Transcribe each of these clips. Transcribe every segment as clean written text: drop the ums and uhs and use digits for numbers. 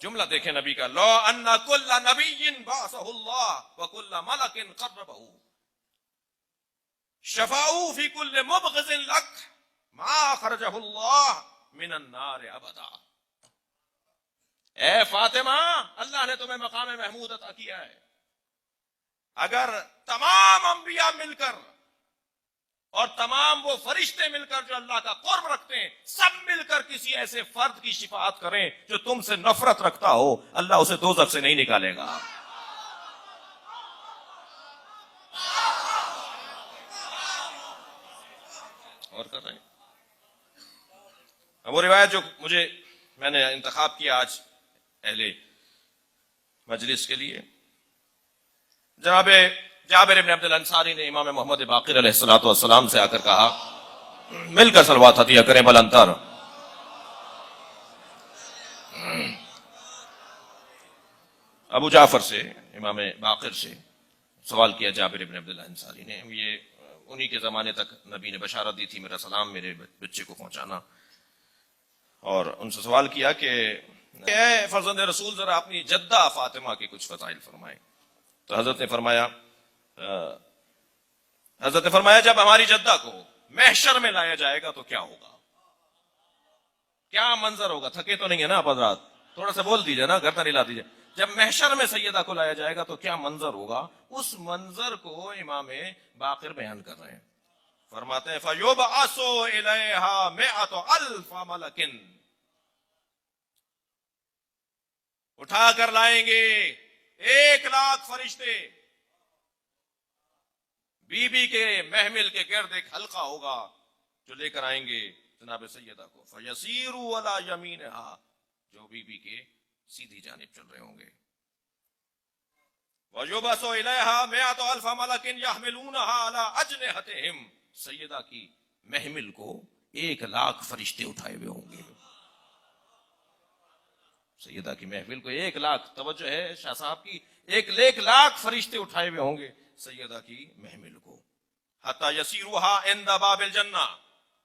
جملہ دیکھیں نبی کا، لو ان کل نبی بعثہ اللہ وکل ملک قربہ شفاؤ فی کل مبغض لک ما خرجہ اللہ من النار ابدا۔ اے فاطمہ، اللہ نے تمہیں مقام محمود عطا کیا ہے، اگر تمام انبیاء مل کر اور تمام وہ فرشتے مل کر جو اللہ کا قرب رکھتے ہیں، سب مل کر کسی ایسے فرد کی شفاعت کریں جو تم سے نفرت رکھتا ہو، اللہ اسے دوزخ سے نہیں نکالے گا۔ اور کر رہے ہیں اب وہ روایت جو میں نے انتخاب کیا آج اہل مجلس کے لیے، جناب جابر ابن عبد الانصاری نے امام محمد باقر علیہ الصلوۃ والسلام سے آ کر کہا، مل کر صلوات عطیہ کریں بلند تر۔ ابو جعفر سے، امام باقر سے سوال کیا جابر ابن عبد الانصاری نے، یہ انہی کے زمانے تک نبی نے بشارت دی تھی، میرا سلام میرے بچے کو پہنچانا، اور ان سے سوال کیا کہ اے فرزند رسول، ذرا اپنی جدہ فاطمہ کے کچھ فضائل فرمائیں۔ تو حضرت نے فرمایا جب ہماری جدہ کو محشر میں لایا جائے گا تو کیا ہوگا، کیا منظر ہوگا؟ تھکے تو نہیں ہے نا آپ حضرات؟ تھوڑا سا بول دیجئے نا، گھر نہ ہلا دیجئے۔ جب محشر میں سیدہ کو لایا جائے گا تو کیا منظر ہوگا، اس منظر کو امام باقر بیان کر رہے ہیں۔ فرماتے ہیں فَيُبْعَثُ إِلَيْهَا مِئَةُ أَلْفَ مَلَكٍ، اٹھا کر لائیں گے 1,00,000 فرشتے، بی بی کے محمل کے گرد ایک حلقہ ہوگا جو لے کر آئیں گے جناب سیدہ کو، فَيَسِيرُوا عَلَى يَمِينِهَا، جو بی بی کے سیدھی جانب چل رہے ہوں گے۔ وَيُبْعَثُ إِلَيْهَا مِئَةُ أَلْفَ مَلَكٍ يَحْمِلُونَهَا عَلَى أَجْنِحَتِهِمْ، سیدہ کی محمل کو 1,00,000 فرشتے اٹھائے ہوئے ہوں گے۔ سیدہ کی محفل کو 1,00,000، توجہ ہے شاہ صاحب کی، 1,00,000 فرشتے اٹھائے ہوئے ہوں گے سیدہ کی محمل کو۔ حتی یسیروہا عند باب الجنہ،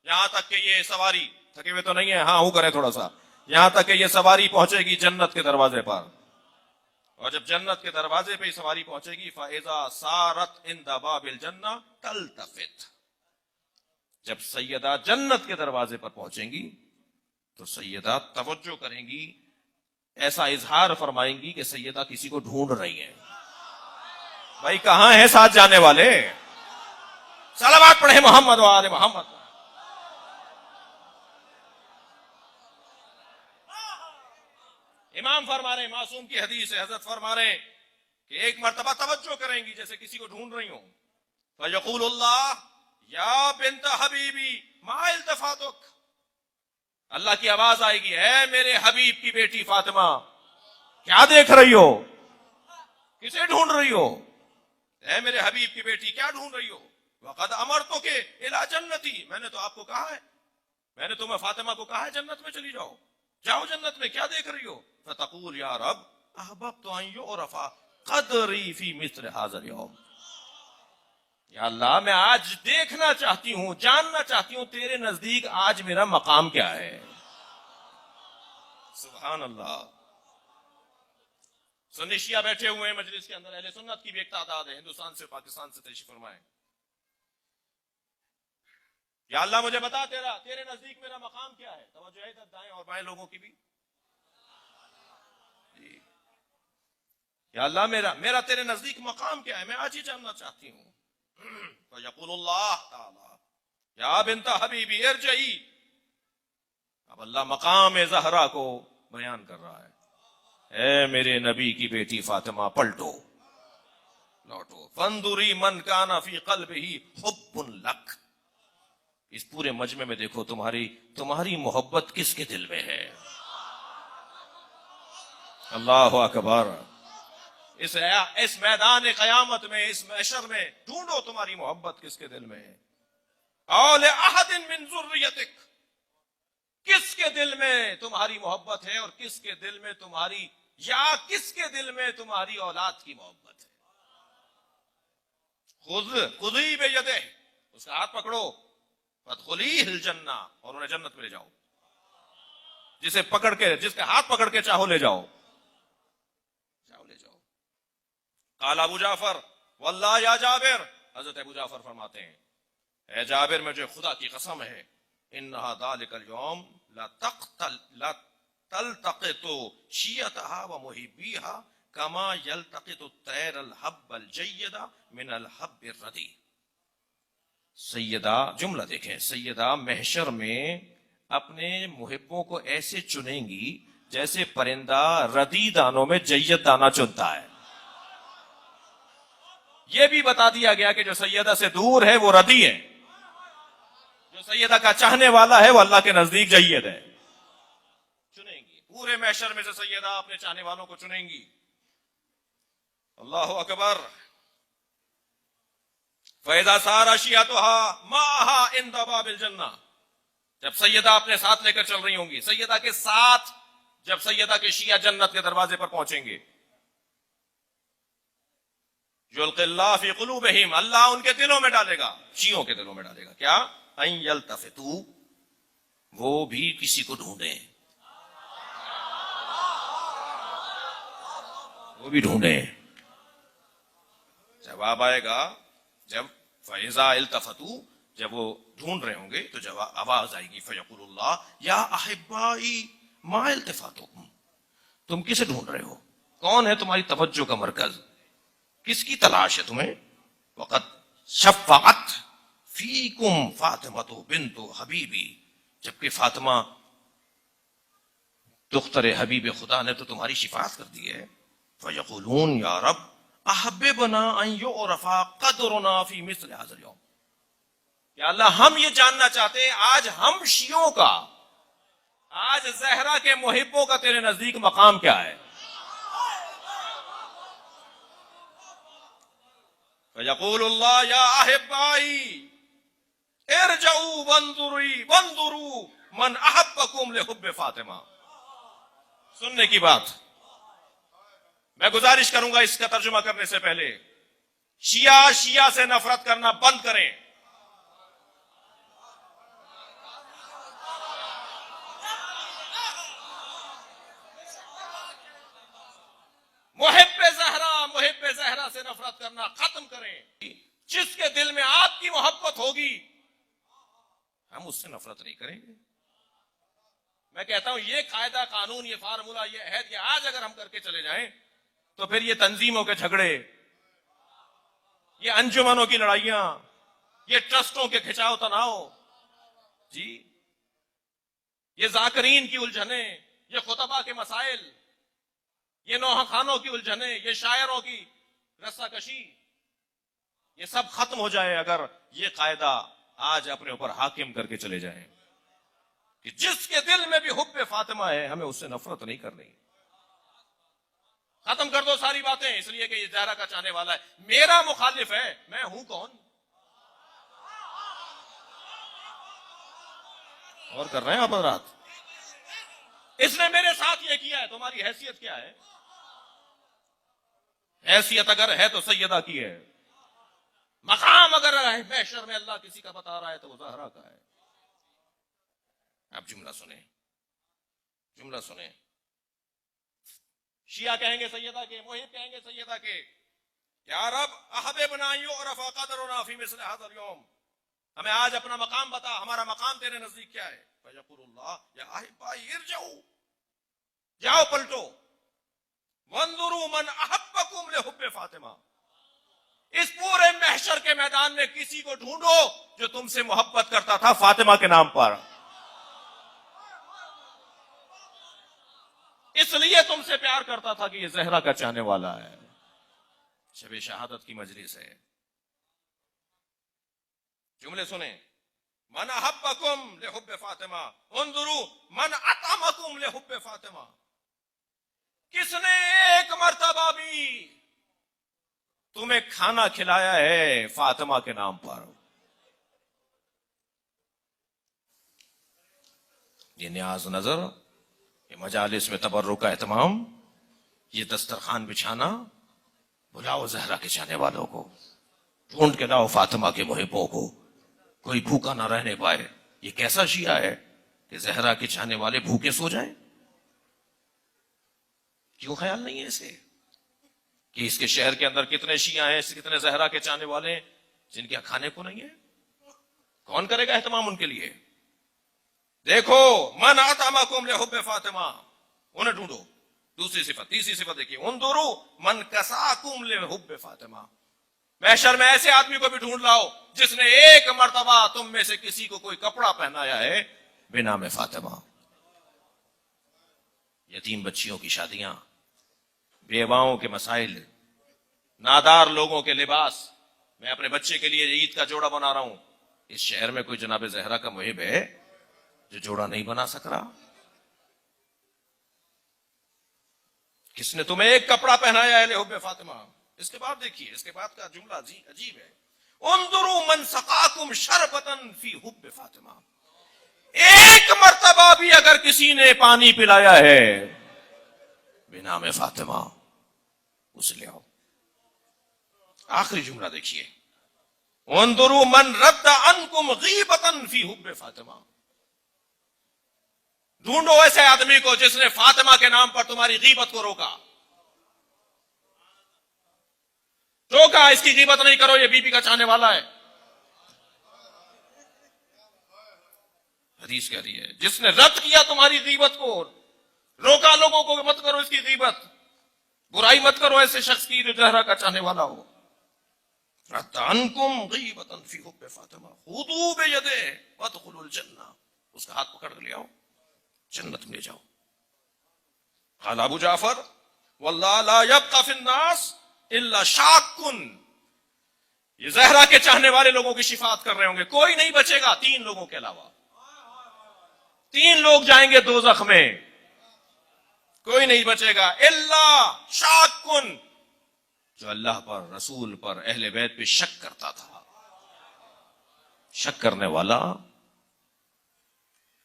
یہاں تک کہ یہ سواری، تھکے ہوئے تو نہیں ہے، ہاں ہوں کریں تھوڑا سا، یہاں تک کہ یہ سواری پہنچے گی جنت کے دروازے پر، اور جب جنت کے دروازے پہ سواری پہنچے گی فَإِذَا سَارَتْ عِنْدَ بَابِ الْجَنَّةِ تَلْتَفِتْ، جب سیدہ جنت کے دروازے پر پہنچیں گی تو سیدہ توجہ کریں گی، ایسا اظہار فرمائیں گی کہ سیدہ کسی کو ڈھونڈ رہی ہیں۔ بھائی کہاں ہیں ساتھ جانے والے؟ صلوات پڑھیں محمد و آل محمد۔ امام فرما رہے ہیں، معصوم کی حدیث ہے، حضرت فرما رہے ہیں کہ ایک مرتبہ توجہ کریں گی جیسے کسی کو ڈھونڈ رہی ہوں، فَيَقُولُ اللَّهُ یا بنت حبیبی ما التفاتک، اللہ کی آواز آئے گی، اے میرے حبیب کی بیٹی فاطمہ کیا دیکھ رہی ہو، کسے ڈھونڈ رہی ہو؟ اے میرے حبیب کی بیٹی کیا ڈھونڈ رہی ہو؟ وقد امرتک الی جنتی، میں نے تو آپ کو کہا ہے، میں نے تمہیں فاطمہ کو کہا ہے جنت میں چلی جاؤ، جاؤ جنت میں، کیا دیکھ رہی ہو؟ فتقول یا رب احببت ان یعرف قدری فی مثل ھذا اليوم، یا اللہ میں آج دیکھنا چاہتی ہوں، جاننا چاہتی ہوں تیرے نزدیک آج میرا مقام کیا ہے۔ سبحان اللہ۔ سنی شیعہ بیٹھے ہوئے ہیں مجلس کے اندر، اہل سنت کی بھی ایک تعداد ہے، ہندوستان سے پاکستان سے تشریف فرمائے، یا اللہ مجھے بتا تیرے نزدیک میرا مقام کیا ہے، توجہ ہے دائیں اور بائیں لوگوں کی بھی، جی یا اللہ میرا تیرے نزدیک مقام کیا ہے، میں آج ہی جاننا چاہتی ہوں۔ فَيَقُولُ اللَّهُ تعالی یا بنت حبیبی ارجعی، اب اللہ مقام زہرا کو بیان کر رہا ہے، اے میرے نبی کی بیٹی فاطمہ پلٹو، لوٹو، فانظری من کان فی قلبہ حب لک، اس پورے مجمع میں دیکھو تمہاری محبت کس کے دل میں ہے۔ اللہ اکبر۔ اس میدان قیامت میں، اس محشر میں ڈھونڈو تمہاری محبت کس کے دل میں ہے۔ اول احد من ذریتک، کس کے دل میں تمہاری محبت ہے اور کس کے دل میں تمہاری، یا کس کے دل میں تمہاری اولاد کی محبت ہے۔ خذی بیدہ، اس کا ہاتھ پکڑو، فادخلی الجنہ، اور انہیں جنت میں لے جاؤ، جس کا ہاتھ پکڑ کے چاہو لے جاؤ۔ قال ابو جعفر واللہ یا جابر، حضرت ابو جعفر فرماتے ہیں اے جابر مجھے خدا کی قسم ہے، انہا ذالک اليوم لا تلتقط شیعتها ومحبیها کما یلتقط الطیر الحب الجید من الحب الردی. سیدہ، جملہ دیکھیں، سیدہ محشر میں اپنے محبوں کو ایسے چنیں گی جیسے پرندہ ردی دانوں میں جید دانہ چنتا ہے. یہ بھی بتا دیا گیا کہ جو سیدہ سے دور ہے وہ ردی ہے، جو سیدہ کا چاہنے والا ہے وہ اللہ کے نزدیک جید ہے. چنیں گی پورے محشر میں سے سیدہ اپنے چاہنے والوں کو چنیں گی. اللہ اکبر. فَإِذَا سَارَ شِيَعَتُهَا مَعَهَا عِنْدَ بَابِ الْجَنَّةِ، جب سیدہ اپنے ساتھ لے کر چل رہی ہوں گی، سیدہ کے ساتھ جب سیدہ کے شیعہ جنت کے دروازے پر پہنچیں گے، یلقی اللہ فی قلوبہم، اللہ ان کے دلوں میں ڈالے گا، شیعوں کے دلوں میں ڈالے گا کیا؟ ان یلتفتوا، وہ بھی کسی کو ڈھونڈیں، وہ بھی ڈھونڈیں. جواب آئے گا جب فَإِذَا الْتَفَتُوا، جب وہ ڈھونڈ رہے ہوں گے تو جب آواز آئے گی فَيَقُولُ اللَّهُ يَا أَحِبَّائِي مَا الْتِفَاتُكُمْ، تم کسے ڈھونڈ رہے ہو؟ کون ہے تمہاری توجہ کا مرکز؟ کس کی تلاش ہے تمہیں؟ وَقَدْ شَفَّعَتْ فِيكُمْ فَاطِمَةُ بِنْتُ حَبِيبِي، جبکہ فاطمہ دختر حبیب خدا نے تو تمہاری شفاعت کر دی ہے. فَيَقُولُونَ يَا رَبْ احببنا ان یعرف قدرنا فی مثل هذا اليوم، یا اللہ ہم یہ جاننا چاہتے ہیں آج ہم شیعوں کا، آج زہرا کے محبوں کا تیرے نزدیک مقام کیا ہے؟ فیقول اللہ یا احبائی ارجعوا وانظروا من احبکم لحب فاطمہ. سننے کی بات میں گزارش کروں گا اس کا ترجمہ کرنے سے پہلے، شیعہ سے نفرت کرنا بند کریں. محب زہرا سے نفرت کرنا ختم کریں. جس کے دل میں آپ کی محبت ہوگی ہم اس سے نفرت نہیں کریں گے. میں کہتا ہوں یہ قاعدہ، قانون، یہ فارمولہ، یہ عہد، یہ آج اگر ہم کر کے چلے جائیں تو پھر یہ تنظیموں کے جھگڑے، یہ انجمنوں کی لڑائیاں، یہ ٹرسٹوں کے کھچاؤ تناؤ، جی یہ ذاکرین کی الجھنیں، یہ خطبہ کے مسائل، یہ نوحہ خانوں کی الجھنیں، یہ شاعروں کی رسہ کشی، یہ سب ختم ہو جائے اگر یہ قاعدہ آج اپنے اوپر حاکم کر کے چلے جائیں کہ جس کے دل میں بھی حب فاطمہ ہے ہمیں اس سے نفرت نہیں کرنی. ختم کر دو ساری باتیں، اس لیے کہ یہ زہرا کا چاہنے والا ہے، میرا مخالف ہے، میں ہوں کون؟ اور کر رہے ہیں آپ حضرات، اس نے میرے ساتھ یہ کیا ہے، تمہاری حیثیت کیا ہے؟ حیثیت اگر ہے تو سیدہ کی ہے، مقام اگر ہے محشر میں اللہ کسی کا بتا رہا ہے تو وہ زہرا کا ہے. اب جملہ سنیں. شیعہ کہیں گے سیدہ کے، محب کہیں گے سیدہ کے، یا رب احببنا یعرف قدرنا فی مثل هذا اليوم، ہمیں آج اپنا مقام بتا، ہمارا مقام تیرے نزدیک کیا ہے؟ فیقول اللہ یا احبائی ارجعوا، جاؤ پلٹو، وانظروا من احبکم لحب فاطمہ، اس پورے محشر کے میدان میں کسی کو ڈھونڈو جو تم سے محبت کرتا تھا فاطمہ کے نام پر، اس لیے تم سے پیار کرتا تھا کہ یہ زہرا کا چاہنے والا ہے. شب شہادت کی مجلس ہے. جملے سنیں. من احبکم لحب فاطمہ انظروا من اطعمکم لحب فاطمہ، کس نے ایک مرتبہ بھی تمہیں کھانا کھلایا ہے فاطمہ کے نام پر؟ یہ نیاز نظر، یہ مجالس میں تبرک کا اہتمام، یہ دسترخوان بچھانا، بلاؤ زہرا کے چاہنے والوں کو، ڈھونڈ کے لاؤ فاطمہ کے محبوں کو، کوئی بھوکا نہ رہنے پائے. یہ کیسا شیعہ ہے کہ زہرا کے چاہنے والے بھوکے سو جائیں؟ کیوں خیال نہیں ہے اسے؟ کہ اس کے شہر کے اندر کتنے شیعہ ہیں، کتنے زہرا کے چاہنے والے ہیں جن کے کھانے کو نہیں ہے؟ کون کرے گا اہتمام ان کے لیے؟ دیکھو من اطعمکم لحب فاطمہ، انہیں ڈھونڈو. دوسری صفت. تیسری صفت دیکھیے، انظروا من کساکم لحب فاطمہ. محشر میں ایسے آدمی کو بھی ڈھونڈ لاؤ جس نے ایک مرتبہ تم میں سے کسی کو کوئی کپڑا پہنایا ہے بنام فاطمہ. یتیم بچیوں کی شادیاں، بیواؤں کے مسائل، نادار لوگوں کے لباس. میں اپنے بچے کے لیے عید کا جوڑا بنا رہا ہوں، اس شہر میں کوئی جناب زہرا کا محب ہے جو جوڑا نہیں بنا سک رہا؟ کس نے تمہیں ایک کپڑا پہنایا ہے لحب فاطمہ؟ اس کے بعد دیکھیے، اس کے بعد کا جملہ عجیب ہے. انظروا من سقاکم شربتا فی حب فاطمہ. ایک مرتبہ بھی اگر کسی نے پانی پلایا ہے بنام فاطمہ، اسے لے آؤ. آخری جملہ دیکھیے، انظروا من رد عنکم غیبتا فی حب فاطمہ. ڈھونڈو ایسے آدمی کو جس نے فاطمہ کے نام پر تمہاری غیبت کو روکا. اس کی غیبت نہیں کرو، یہ بی بی کا چاہنے والا ہے. حدیث کہہ رہی ہے جس نے رد کیا تمہاری غیبت کو، روکا لوگوں کو مت کرو اس کی غیبت، برائی مت کرو ایسے شخص کی جو زہرا کا چاہنے والا ہو. رد عنکم غیبتا فی حب فاطمہ خذوا بیدہ وادخلوا الجنہ. اس کا ہاتھ پکڑ لے آؤ، جنت میں لے جاؤ. قال ابو جعفر واللہ لا یبقى فی الناس الا شاک. یہ زہرا کے چاہنے والے لوگوں کی شفاعت کر رہے ہوں گے، کوئی نہیں بچے گا 3 لوگوں کے علاوہ. 3 لوگ جائیں گے دوزخ میں، کوئی نہیں بچے گا. الا شاک، جو اللہ پر، رسول پر، اہل بیت پہ شک کرتا تھا. شک کرنے والا،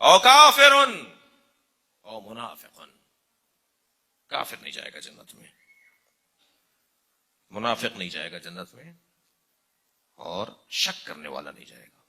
او کافر او منافق. کافر نہیں جائے گا جنت میں، منافق نہیں جائے گا جنت میں، اور شک کرنے والا نہیں جائے گا.